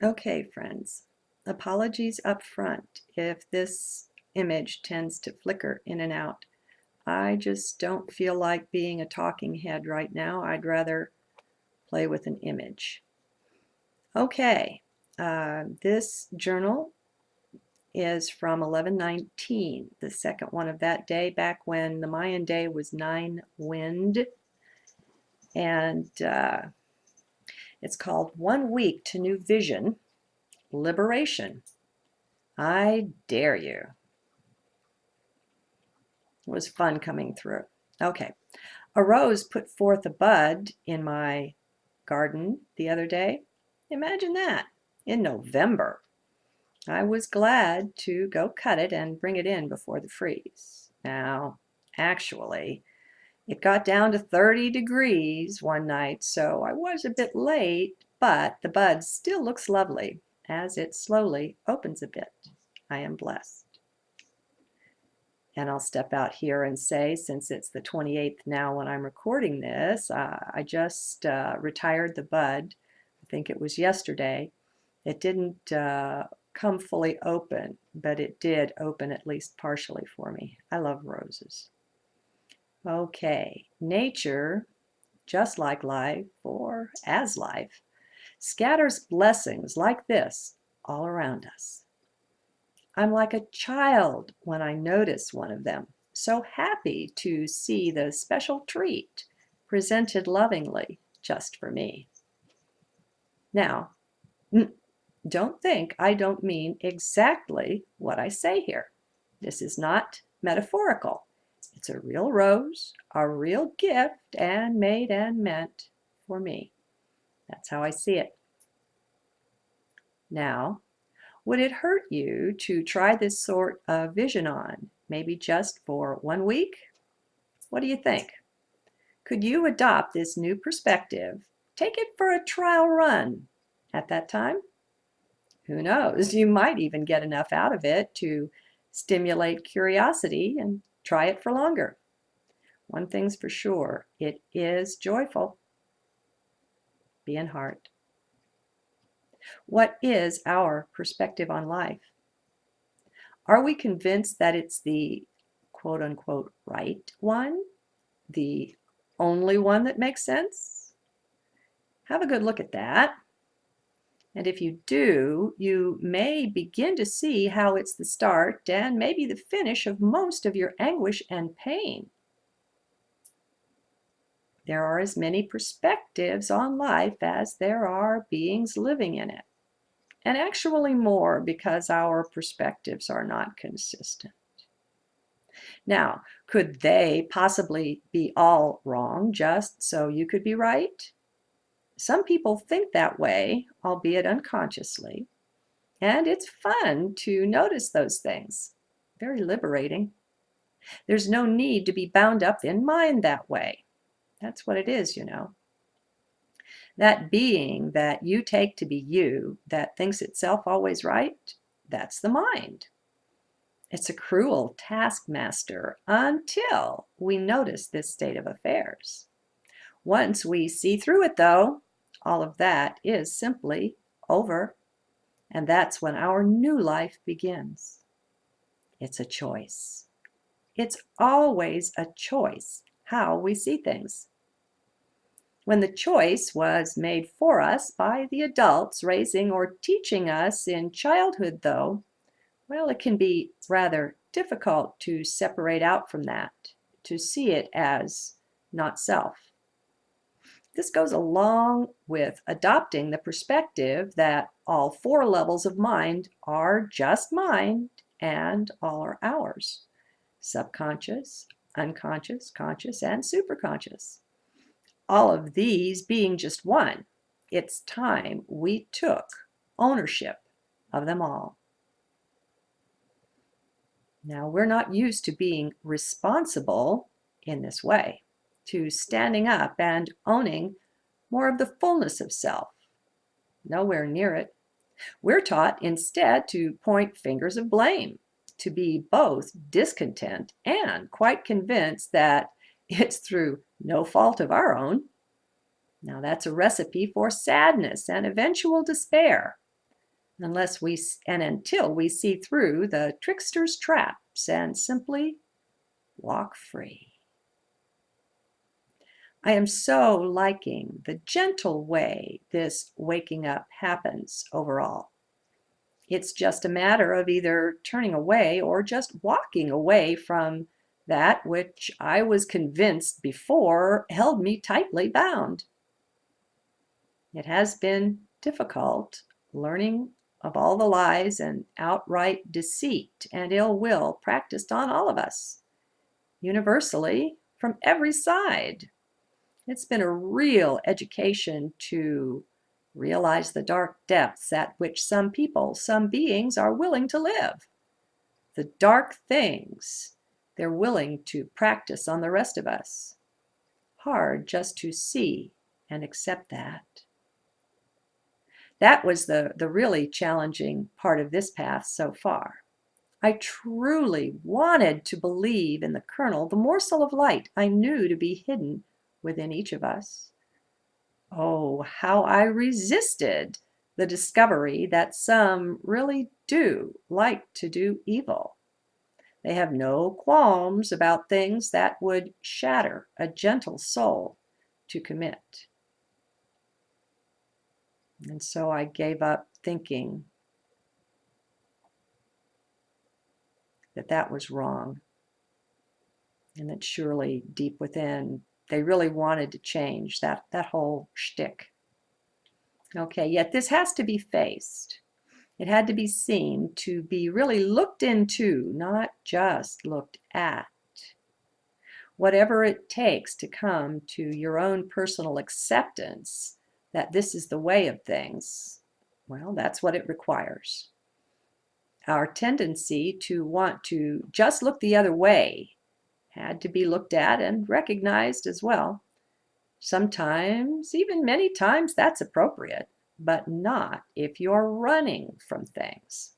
Okay, friends, apologies up front if this image tends to flicker in and out. I just don't feel like being a talking head right now. I'd rather play with an image. Okay, this journal is from 1119, the second one of that day, back when the Mayan day was 9 wind. And it's called 1 Week to New Vision, Liberation. I dare you. It was fun coming through. Okay. A rose put forth a bud in my garden the other day. Imagine that, in November. I was glad to go cut it and bring it in before the freeze. Now, actually, it got down to 30 degrees one night, so I was a bit late, but the bud still looks lovely as it slowly opens a bit. I am blessed. And I'll step out here and say, since it's the 28th now when I'm recording this, I just retired the bud. I think it was yesterday. It didn't come fully open, but it did open at least partially for me. I love roses. Okay, nature, just like life or as life, scatters blessings like this all around us. I'm like a child when I notice one of them, so happy to see the special treat presented lovingly just for me. Now, don't think I don't mean exactly what I say here. This is not metaphorical. It's a real rose, a real gift, and made and meant for me. That's how I see it. Now, would it hurt you to try this sort of vision on, maybe just for 1 week? What do you think? Could you adopt this new perspective, take it for a trial run at that time? Who knows? You might even get enough out of it to stimulate curiosity and try it for longer. One thing's for sure, it is joyful. Be in heart. What is our perspective on life? Are we convinced that it's the quote-unquote right one, the only one that makes sense? Have a good look at that. And if you do, you may begin to see how it's the start and maybe the finish of most of your anguish and pain. There are as many perspectives on life as there are beings living in it. And actually more, because our perspectives are not consistent. Now, could they possibly be all wrong just so you could be right? Some people think that way, albeit unconsciously. And it's fun to notice those things. Very liberating. There's no need to be bound up in mind that way. That's what it is, you know. That being that you take to be you, that thinks itself always right, that's the mind. It's a cruel taskmaster until we notice this state of affairs. Once we see through it, though, all of that is simply over, and that's when our new life begins. It's a choice. It's always a choice how we see things. When the choice was made for us by the adults raising or teaching us in childhood, though, well, it can be rather difficult to separate out from that, to see it as not self. This goes along with adopting the perspective that all 4 levels of mind are just mind and all are ours: subconscious, unconscious, conscious, and superconscious. All of these being just one, it's time we took ownership of them all. Now, we're not used to being responsible in this way, to standing up and owning more of the fullness of self. Nowhere near it. We're taught instead to point fingers of blame, to be both discontent and quite convinced that it's through no fault of our own. Now, that's a recipe for sadness and eventual despair. unless we and until we see through the trickster's traps and simply walk free. I am so liking the gentle way this waking up happens overall. It's just a matter of either turning away or just walking away from that which I was convinced before held me tightly bound. It has been difficult learning of all the lies and outright deceit and ill will practiced on all of us, universally, from every side. It's been a real education to realize the dark depths at which some people, some beings are willing to live. The dark things they're willing to practice on the rest of us. Hard just to see and accept that. That was the really challenging part of this path so far. I truly wanted to believe in the kernel, the morsel of light I knew to be hidden within each of us. Oh, how I resisted the discovery that some really do like to do evil. They have no qualms about things that would shatter a gentle soul to commit. And so I gave up thinking that that was wrong, and that surely deep within they really wanted to change that whole shtick. Okay, yet this has to be faced. It had to be seen, to be really looked into, not just looked at. Whatever it takes to come to your own personal acceptance that this is the way of things, well, that's what it requires. Our tendency to want to just look the other way had to be looked at and recognized as well. Sometimes, even many times, that's appropriate, but not if you're running from things.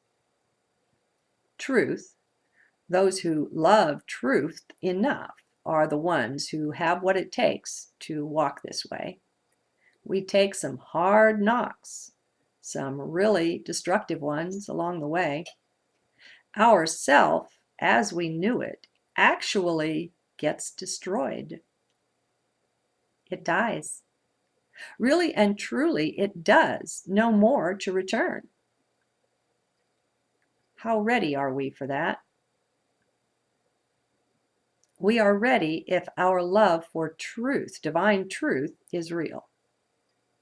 Truth, those who love truth enough, are the ones who have what it takes to walk this way. We take some hard knocks, some really destructive ones along the way. Our self, as we knew it, actually gets destroyed. It dies. Really and truly, it does no more to return. How ready are we for that? We are ready if our love for truth, divine truth, is real.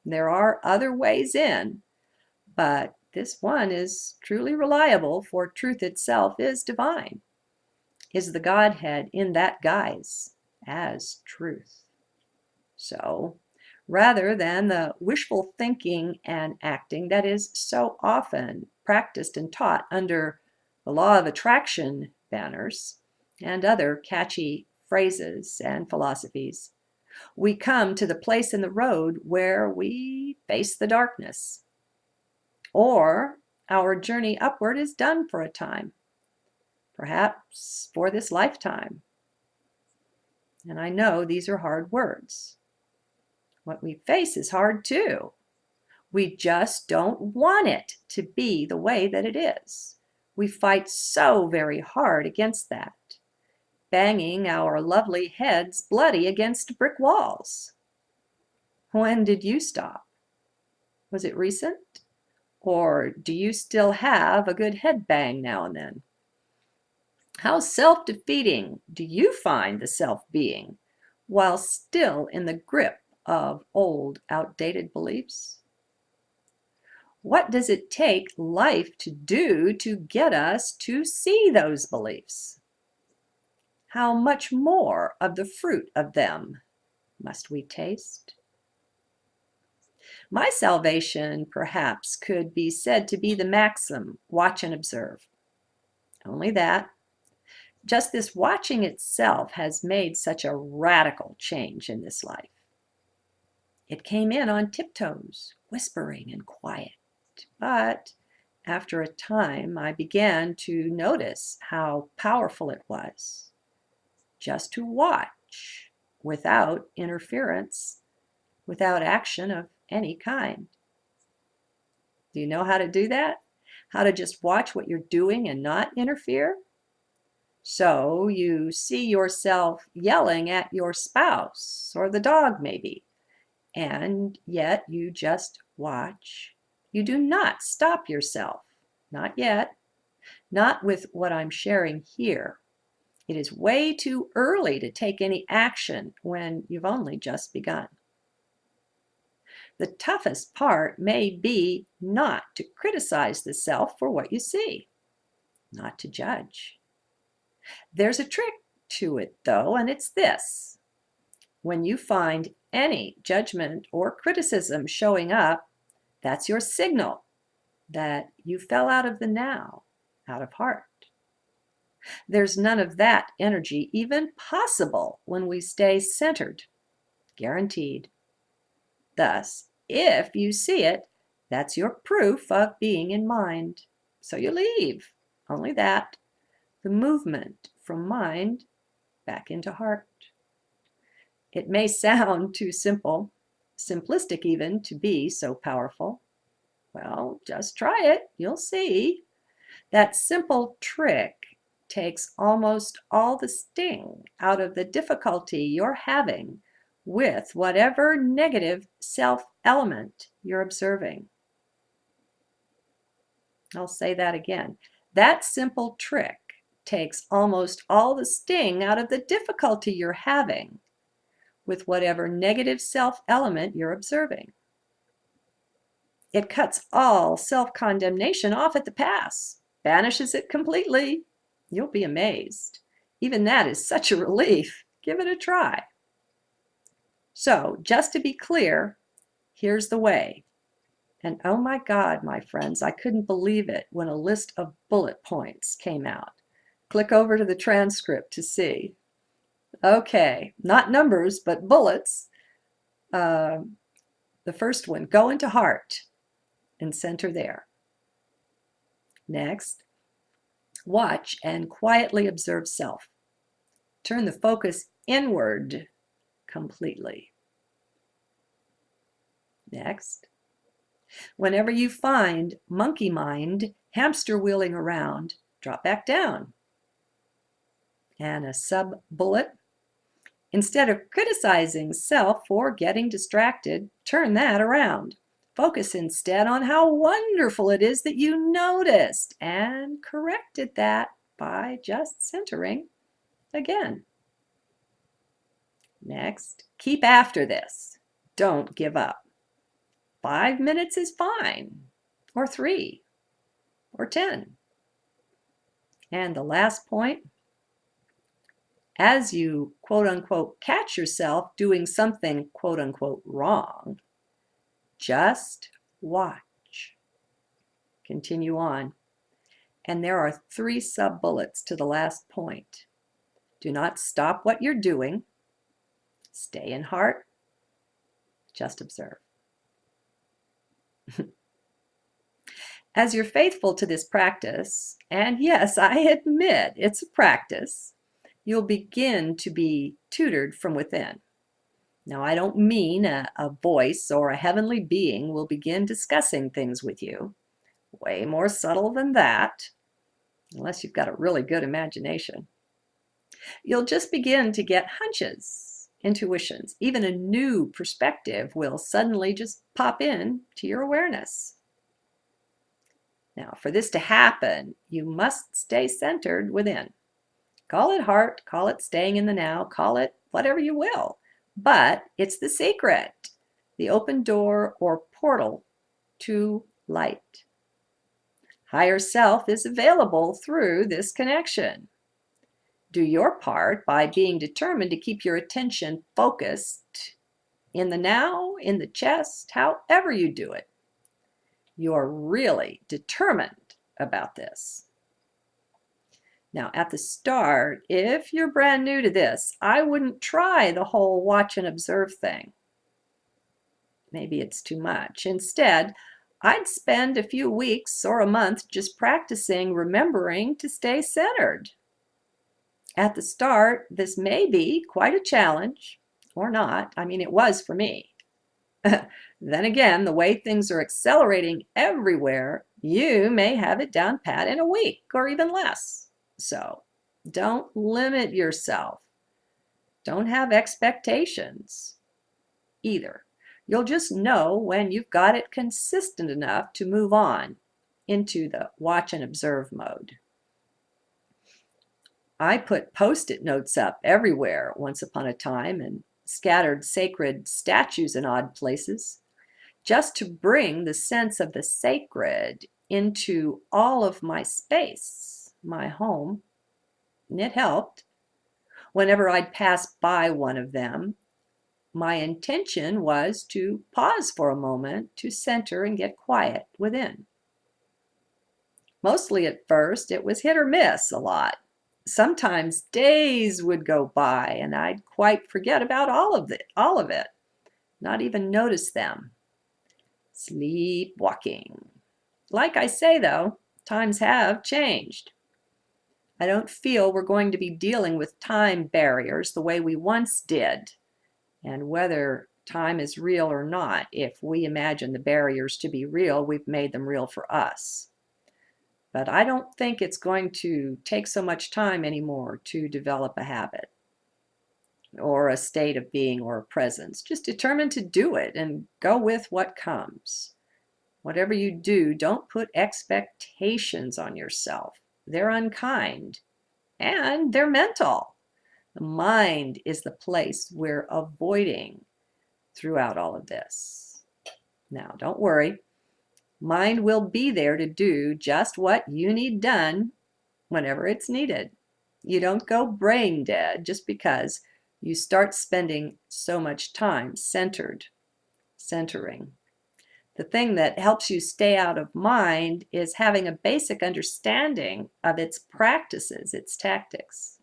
There are other ways in, but this one is truly reliable, for truth itself is divine, is the Godhead in that guise as truth. So, rather than the wishful thinking and acting that is so often practiced and taught under the law of attraction banners and other catchy phrases and philosophies, we come to the place in the road where we face the darkness, or our journey upward is done for a time, perhaps for this lifetime. And I know these are hard words. What we face is hard too. We just don't want it to be the way that it is. We fight so very hard against that, banging our lovely heads bloody against brick walls. When did you stop? Was it recent? Or do you still have a good head bang now and then? How self-defeating do you find the self being while still in the grip of old, outdated beliefs? What does it take life to do to get us to see those beliefs? How much more of the fruit of them must we taste? My salvation, perhaps, could be said to be the maxim, watch and observe. Only that. Just this watching itself has made such a radical change in this life. It came in on tiptoes, whispering and quiet. But after a time, I began to notice how powerful it was just to watch without interference, without action of any kind. Do you know how to do that? how to just watch what you're doing and not interfere. So you see yourself yelling at your spouse or the dog maybe, and yet you just watch. You do not stop yourself. Not yet. Not with what I'm sharing here. It is way too early to take any action when you've only just begun. The toughest part may be not to criticize the self for what you see, not to judge. There's a trick to it, though, and it's this. When you find any judgment or criticism showing up, that's your signal that you fell out of the now, out of heart. There's none of that energy even possible when we stay centered, guaranteed. Thus, if you see it, that's your proof of being in mind. So you leave, only that, the movement from mind back into heart. It may sound too simple, simplistic even, to be so powerful. Well, just try it, you'll see. That simple trick takes almost all the sting out of the difficulty you're having with whatever negative self-element you're observing. I'll say that again. That simple trick takes almost all the sting out of the difficulty you're having with whatever negative self-element you're observing. It cuts all self-condemnation off at the pass, banishes it completely. You'll be amazed. Even that is such a relief. Give it a try. So, just to be clear, here's the way. And oh my God, my friends, I couldn't believe it when a list of bullet points came out. Click over to the transcript to see. Okay, not numbers, but bullets. The first one, go into heart and center there. Next, watch and quietly observe self. Turn the focus inward completely. Next, whenever you find monkey mind hamster wheeling around, drop back down. And a sub-bullet, instead of criticizing self for getting distracted, turn that around. Focus instead on how wonderful it is that you noticed and corrected that by just centering again. Next, keep after this. Don't give up. 5 minutes is fine, or 3, or 10. And the last point, as you quote-unquote catch yourself doing something quote-unquote wrong, just watch. Continue on. And there are 3 sub-bullets to the last point. Do not stop what you're doing. Stay in heart. Just observe. As you're faithful to this practice, and yes, I admit it's a practice, you'll begin to be tutored from within. Now, I don't mean a voice or a heavenly being will begin discussing things with you. Way more subtle than that, unless you've got a really good imagination. You'll just begin to get hunches, intuitions. Even a new perspective will suddenly just pop in to your awareness. Now, for this to happen, you must stay centered within. Call it heart, call it staying in the now, call it whatever you will. But it's the secret, the open door or portal to light. Higher self is available through this connection. Do your part by being determined to keep your attention focused in the now, in the chest, however you do it. You're really determined about this. Now, at the start, if you're brand new to this, I wouldn't try the whole watch and observe thing. Maybe it's too much. Instead, I'd spend a few weeks or a month just practicing remembering to stay centered. At the start, this may be quite a challenge, or not. I mean, it was for me. Then again, the way things are accelerating everywhere, You may have it down pat in a week or even less. So don't limit yourself. Don't have expectations either. You'll just know when you've got it consistent enough to move on into the watch and observe mode. I put post-it notes up everywhere once upon a time and scattered sacred statues in odd places, just to bring the sense of the sacred into all of my space, my home. And it helped. Whenever I'd pass by one of them, my intention was to pause for a moment to center and get quiet within. Mostly at first, it was hit or miss a lot. Sometimes days would go by and I'd quite forget about all of it, not even notice them. Sleepwalking. Like I say though, times have changed. I don't feel we're going to be dealing with time barriers the way we once did. And whether time is real or not, if we imagine the barriers to be real, we've made them real for us. But I don't think it's going to take so much time anymore to develop a habit or a state of being or a presence. Just determine to do it and go with what comes. Whatever you do, don't put expectations on yourself. They're unkind and they're mental. The mind is the place we're avoiding throughout all of this. Now, don't worry. Mind will be there to do just what you need done whenever it's needed. You don't go brain dead just because you start spending so much time centering. The thing that helps you stay out of mind is having a basic understanding of its practices, its tactics.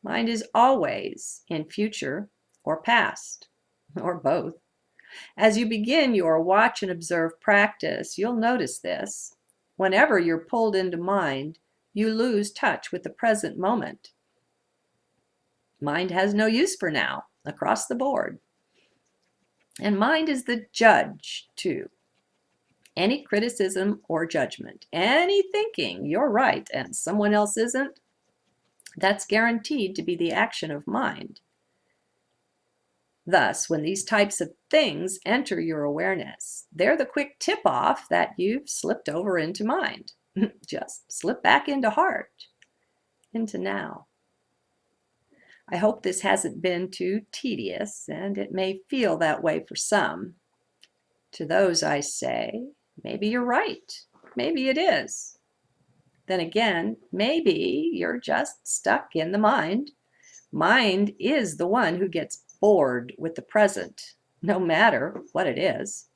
Mind is always in future or past, or both. As you begin your watch and observe practice, you'll notice this. Whenever you're pulled into mind, you lose touch with the present moment. Mind has no use for now, across the board. And mind is the judge, too. Any criticism or judgment, any thinking you're right and someone else isn't, that's guaranteed to be the action of mind. Thus, when these types of things enter your awareness, they're the quick tip-off that you've slipped over into mind. Just slip back into heart, into now. I hope this hasn't been too tedious, and it may feel that way for some. To those I say, maybe you're right. Maybe it is. Then again, maybe you're just stuck in the mind. Mind is the one who gets bored with the present, no matter what it is.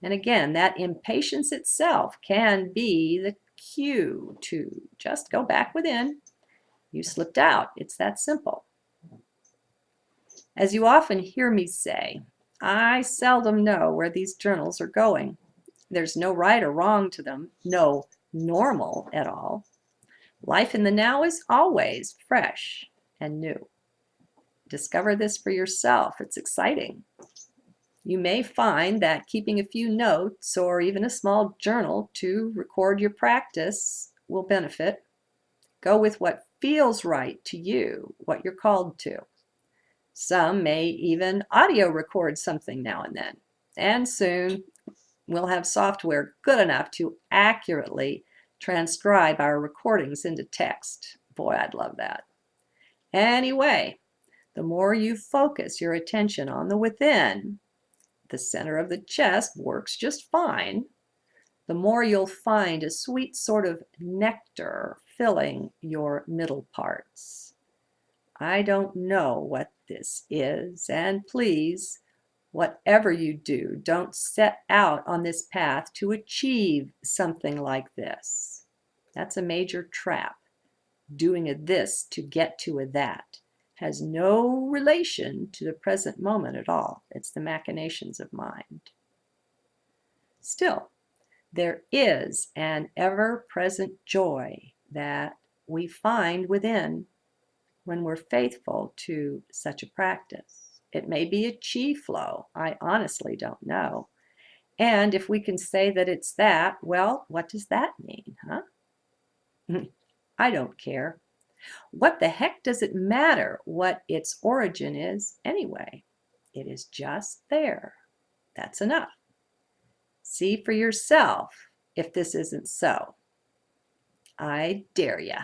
And again, that impatience itself can be the cue to just go back within. You slipped out. It's that simple. As you often hear me say, I seldom know where these journals are going. There's no right or wrong to them, no normal at all. Life in the now is always fresh and new. Discover this for yourself. It's exciting. You may find that keeping a few notes or even a small journal to record your practice will benefit. Go with what feels right to you, what you're called to. Some may even audio record something now and then. And soon we'll have software good enough to accurately transcribe our recordings into text. Boy, I'd love that. Anyway, the more you focus your attention on the within, the center of the chest works just fine, the more you'll find a sweet sort of nectar filling your middle parts. I don't know what this is, and please, whatever you do, don't set out on this path to achieve something like this. That's a major trap. Doing a this to get to a that has no relation to the present moment at all. It's the machinations of mind. Still, there is an ever-present joy that we find within when we're faithful to such a practice. It may be a chi flow. I honestly don't know. And if we can say that it's that, well, what does that mean, huh? I don't care. What the heck does it matter what its origin is anyway? It is just there. That's enough. See for yourself if this isn't so. I dare ya.